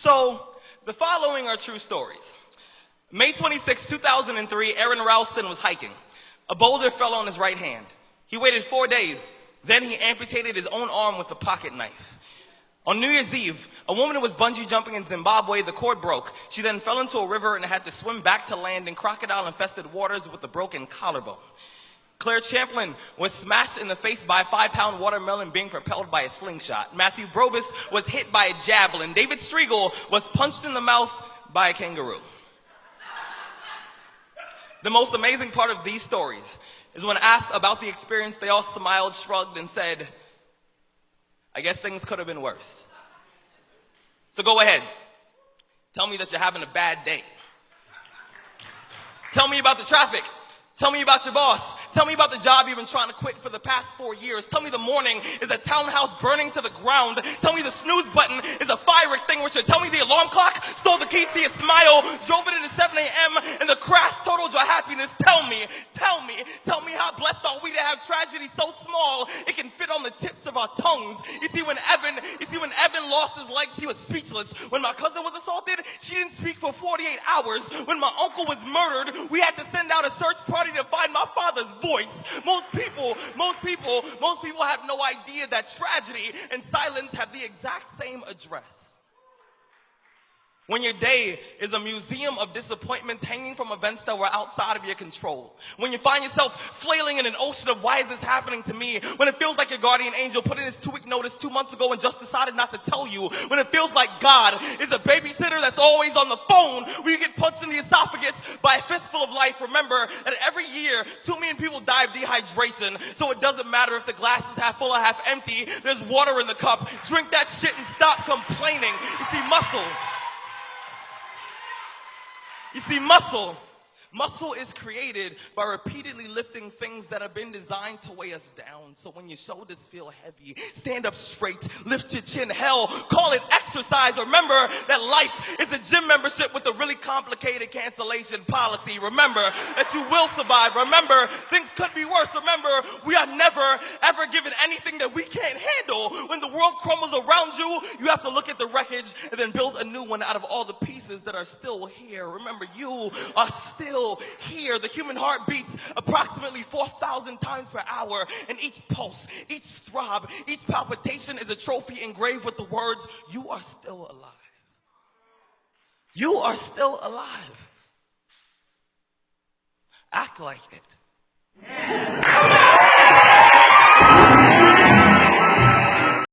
So, the following are true stories. May 26, 2003, Aaron Ralston was hiking. A boulder fell on his right hand. He waited 4 days. Then he amputated his own arm with a pocket knife. On New Year's Eve, a woman who was bungee jumping in Zimbabwe, the cord broke. She then fell into a river and had to swim back to land in crocodile-infested waters with a broken collarbone. Claire Champlin was smashed in the face by a 5-pound watermelon being propelled by a slingshot. Matthew Brobus was hit by a javelin. David Striegel was punched in the mouth by a kangaroo. The most amazing part of these stories is when asked about the experience, they all smiled, shrugged, and said, I guess things could have been worse. So go ahead. Tell me that you're having a bad day. Tell me about the traffic. Tell me about your boss. Tell me about the job you've been trying to quit for the past 4 years. Tell me the morning is a townhouse burning to the ground. Tell me the snooze button is a fire extinguisher. Tell me the alarm clock stole the keys to your smile, drove it into 7 a.m. and the crash totaled your happiness. Tell me how blessed are we to have tragedy so small it can fit on the tips of our tongues. You see, when Evan lost his legs, he was speechless. When my cousin was assaulted, she didn't speak for 48 hours. When my uncle was murdered, we had to send out a search party to find my father's voice. Most people have no idea that tragedy and silence have the exact same address. When your day is a museum of disappointments hanging from events that were outside of your control. When you find yourself flailing in an ocean of why is this happening to me? When it feels like your guardian angel put in his 2-week notice 2 months ago and just decided not to tell you. When it feels like God is a babysitter that's always on the phone. When you get punched in the esophagus by a fistful of life. Remember that every year 2 million people die of dehydration. So it doesn't matter if the glass is half full or half empty. There's water in the cup. Drink that shit and stop complaining. You see, muscle is created by repeatedly lifting things that have been designed to weigh us down. So when your shoulders feel heavy, stand up straight, lift your chin. Hell, call it exercise. Remember that life is a gym membership with a really complicated cancellation policy. Remember that you will survive. Remember, things could be worse. Remember, we are never, ever given anything that we can't handle. When the world crumbles around you, you have to look at the wreckage and then build a new one out of all the pieces that are still here. Remember, you are still here. The human heart beats approximately 4,000 times per hour, and each pulse, each throb, each palpitation is a trophy engraved with the words, you are still alive. You are still alive. Act like it.